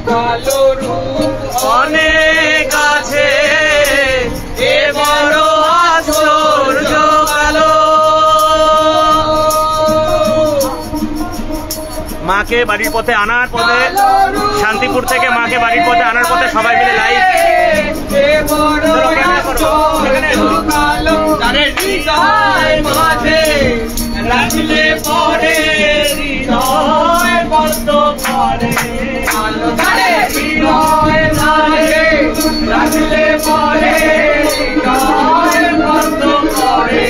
কালো রূপ অনেক আছে, এ বড় আশ্চর্য কালো। মাকে বাড়ির পথে আনার পথে, শান্তিপুর থেকে মাকে বাড়ির পথে আনার পথে সবাই মিলে লাইভ। রাখলে পরে হৃদয় বন্ধ করে, রাখলে পরে হৃদয় বন্ধ করে,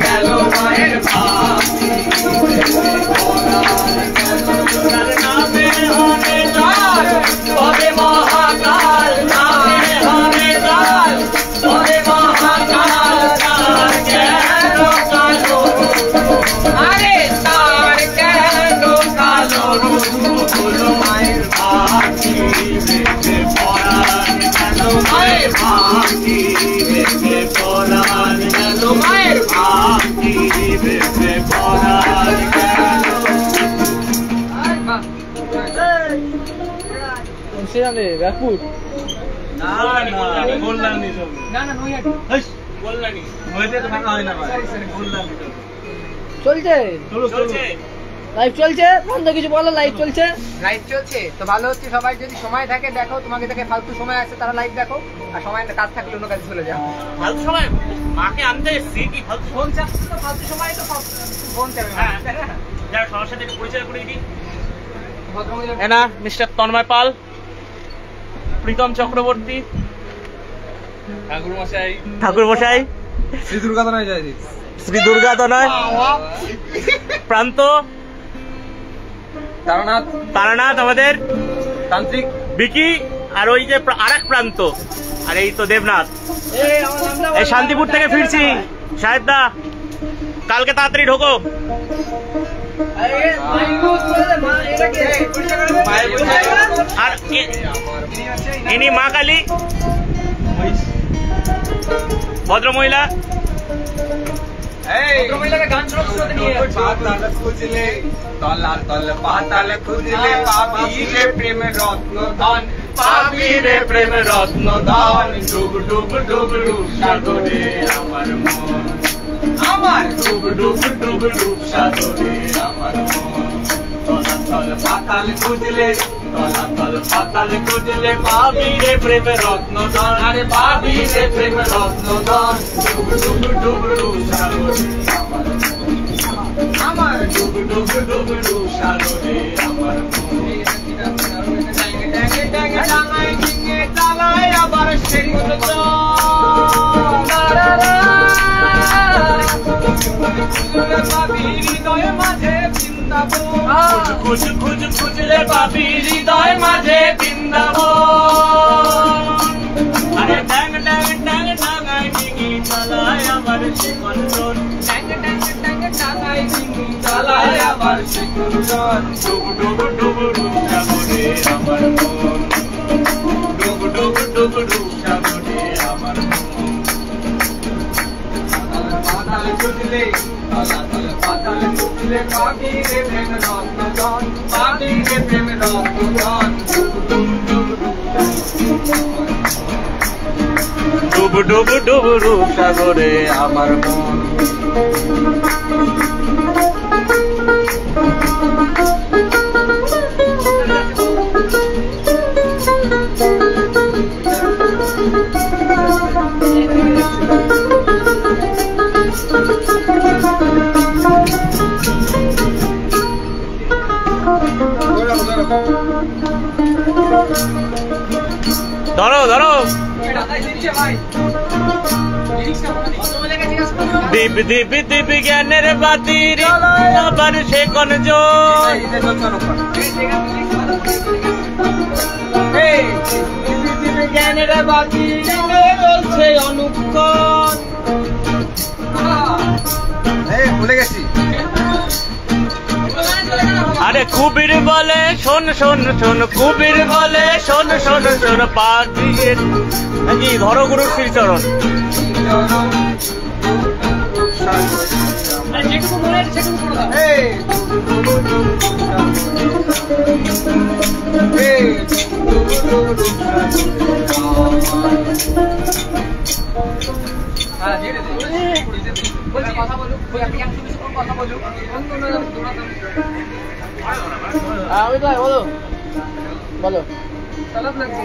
গেল মায়ের ভাবি নামে হবে কাল, তবে মহাকাল, নামে হবে কাল, তবে মহাকাল। তার কেন কালো, আরে তার কেন কালো রূপ হলো মায়ের ভাবি বেঁচে পড়ার, গেল মায়ের ভাবি বেঁচে পড়ার, গেল মায়ের ভাবি বেঁচে পড়ার গেল। ব্যাকুট চলছে, লাইভ চলছে, বন্ধ কিছু বলো, লাইভ চলছে, লাইভ চলছে তো ভালো হচ্ছে। সবাই যদি সময় থাকে দেখো, তোমাকে দেখে ফালতু সময় আছে তারা লাইভ দেখো, আর সময় কাজ থাকলে অন্য কাজে চলে যাও। ফালতু সময় মাকে আনতে এসছি কি ফালতু ফোন চাচ্ছে তো, ফালতু সময় তো ফোন চাবে। হ্যাঁ, যারা সবার সাথে একটু পরিচয় করে দিই। এনা মিস্টার তন্ময় পাল, প্রীতম চক্রবর্তী, ঠাকুর মশাই, শ্রী দুর্গা তনয় জয়দীপ, শ্রী দুর্গা তনয়, প্রান্ত তারানাথ, আমাদের তান্ত্রিক বিকি, আর ওই যে আরেক প্রান্ত, আর এই তো দেবনাথ। এই শান্তিপুর থেকে ফিরছি শাহেদ দা, কালকে তাড়াতাড়ি ঢোকো। আর ইনি মা কালী, ভদ্রমহিলা। গান খুঁজলে তলার তল পাতাল খুঁজলে পাবি রে প্রেম রত্ন ধন, পাবি রে প্রেম রত্ন ধন। ডুব ডুব ডুব ডুব সাগরে আমার মন, আমার ডুব ডুব ডুব ডুব সাগরে আমার মন। তলার তল পাতাল খুঁজলে, তলার তল পাতাল খুঁজলে পাবি রে প্রেম রত্ন ধন, আরে পাবি রে প্রেম রত্ন ধন। ডুব ডুব ডুব ডুব সাগরে আমার মন, আমার ডুব ডুব ডুব ডুব সাগরে আমার মন। ডাঙায় ডিঙে চালায় আবার সেগুলো পাবি হৃদয় মাঝে বৃন্দাবন, খুঁজ খুঁজ খুঁজলে পাবি হৃদয় মাঝে বৃন্দাবন। আরে ড্যাং ড্যাং ড্যাং ডাঙায় ডিঙে চালায় আবার সেগুলো, ড্যাং ড্যাং ড্যাং ডাঙায় ডিঙে চালায় আবার সেগুলো। ডুব ডুব ডুব ডুব সাগরে আমার মন, ডুব ডুব ডুব ডুব সাগরে আমার মন। পাতাল খুঁজলে, তলা তল পাতাল খুঁজলে পাবি রে প্রেম রত্ন ধন, পাবি রে প্রেম রত্ন ধন। ডুব ডুব ডুব ডুব সাগরে আমার মন। ধরো ধরো, দীপ দীপ দীপ জ্ঞানের বাতির আবার সে কোন জ্ঞানের বাতি বলছে অনুক্ষণ। ভুলে গেছি। আরে কুবির বলে শোন শোন শোন, কুবির বলে শোন শোন শোন, পাখির নাকি ধরো গুরুর শ্রীচরণ। যেটুকু মনে আছে সেটুকু করে দাও। হ্যাঁ ধীরে ধীরে বলছি কথা বলুক, আপনি একটু বেশি করে কথা বলুক। আমি ভাই বলো বলো খারাপ লাগছে।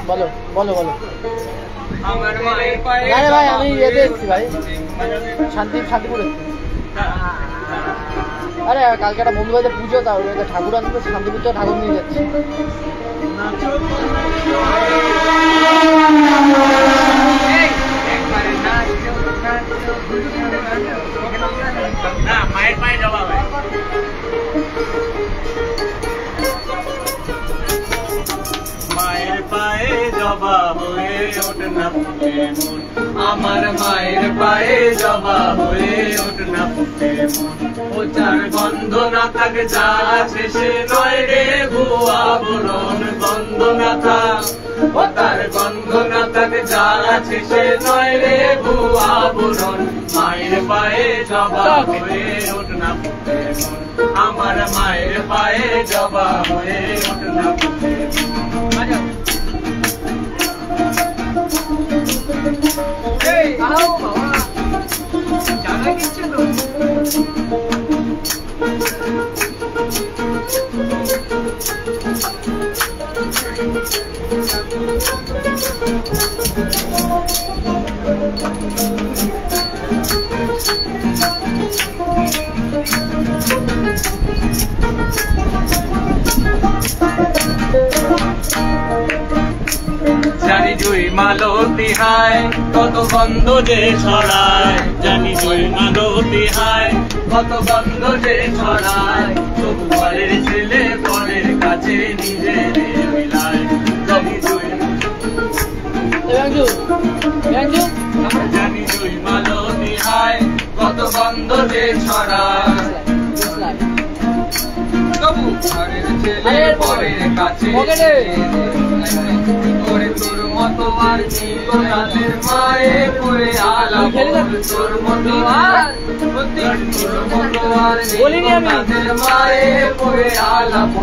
বলো বলো বলো। আমার মায়ের পায়ে না রে ভাই, আমি ইয়েতে এসেছি ভাই, শান্তিপুরে। আরে কালকে একটা বন্ধু ভাইদের পুজো, তা ওই ঠাকুর আনতে শান্তিপুর থেকে ঠাকুর নিয়ে যাচ্ছি। না, মায়ের পায়ে জবা হয়। মায়ের পায়ে জবা হয়ে ওঠ না ফুটে মন, আমার মায়ের পায়ে জবা হয়ে ওঠ না ফুটে মন। ও চার গন্ধ না থাকে যা আছে সে নয় রে ভুয়া বরণ, গন্ধ না থাক ও তার গন্ধ না থাকে যা আছে সে নয় রে ভুয়া বরণ। মায়ের পায়ে জবা হয়ে ওঠ না ফুটে মন, আমার মায়ের পায়ে জবা হয়ে ওঠ না ফুটে মন। জানি জুই মালতী হায় কত গন্ধ যে ছড়ায়, জানি জুই মালতী হায় কত গন্ধ যে ছড়ায়। তবু ঘরের ছেলে পরের কাছে নিজের মিলায়, জানি জুই জানি জুই মালতী হায় কত গন্ধ যে ছড়ায়। তবু ঘরের ছেলে পরের কাছে তোর মতো আর ছিল তাদের মায়ে পড়ে আলাপ, তোর মতো আর তাদের মায়ে পড়ে আলাপ।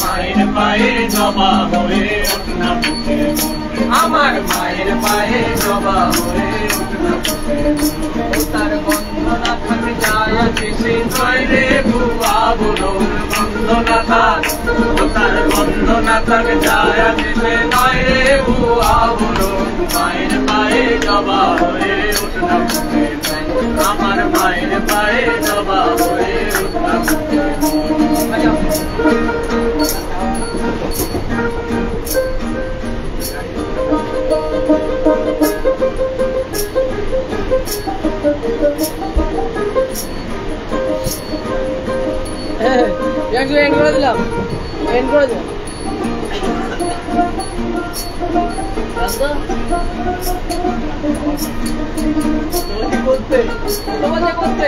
মায়ের পায়ে জবা হয়ে ওঠ না ফুটে মন, আমার মায়ের পায়ে জবা হয়ে ওঠ না ফুটে মন। ও তার গন্ধ না থাকে যায় আছে সে নয় রে ভুয়া বরণ, গন্ধ না থাক ও তার গন্ধ না থাকে যায় আছে সে নয় রে ভুয়া বরণ। মায়ের পায়ে জবা হয়ে ওঠ না ফুটে মন, আমার মায়ের পায়ে জবা হয়ে ওঠ না ফুটে মন। এন্ড করে দিলাম, এন্ড করে দিলাম। করতে করতে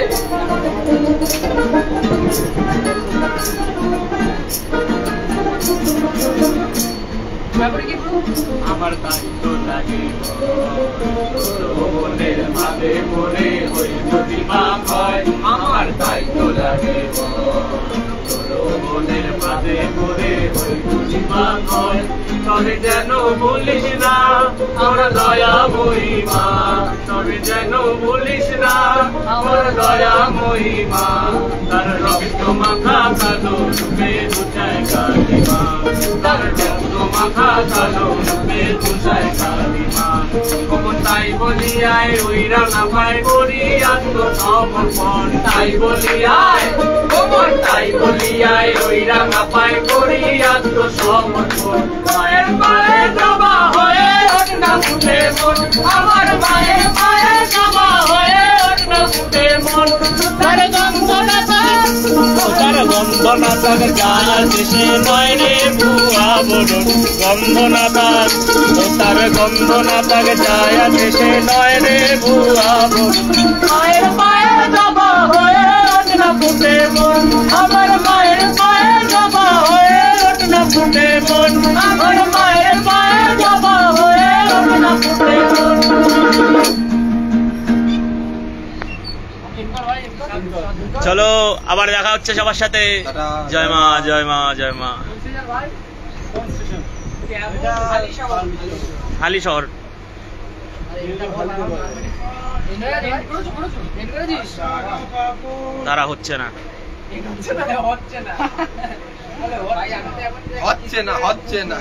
আমার দায়িত্ব লাগে মনের ভাবে মনে হই প্রতিমা হয়, আমার দায়িত্ব লাগে মনের ভাবে মনে হই প্রতিমা হয়। তবে যেন বলিস না আমার দয়া মহিমা, তবে যেন বলিস না আমার দয়া মহিমা। তার রক্ত মাখা কালো রূপে বুঝায় কালিমা, তার রক্ত মাখা কালো রূপে বুঝায় কালিমা। তাই বলিয়ায় ওইরা না পায় করি আত্মসমর্পণ, তাই বলিয়ায় তাই বলিয়ায় ওইরা না পায় করি আত্মসমর্পণ। মায়ের পায়ে জবা হয়ে ওঠ না ফুটে মন, আমার মায়ের পায়ে জবা হয়ে ওঠ না ফুটে মন। তার গন্ধ না থাক তার গন্ধ না থাক যায় দেশে নয় রে ভুয়া বরণ, গন্ধ না থাক তার গন্ধ না থাক যায় দেশে নয় রে ভুয়া বরণ। মায়ের পায়ে জবা হয়ে ওঠ না ফুটে মন, আমার মায়ের পায়ে জবা হয়ে ওঠ না ফুটে মন, আমার মায়ের পায়ে জবা হয়ে ওঠ না ফুটে মন। চলো আবার দেখা হচ্ছে সবার সাথে। টাটা। জয় মা জয় মা জয় মা। হালি শহর। তারা হচ্ছে না। হচ্ছে না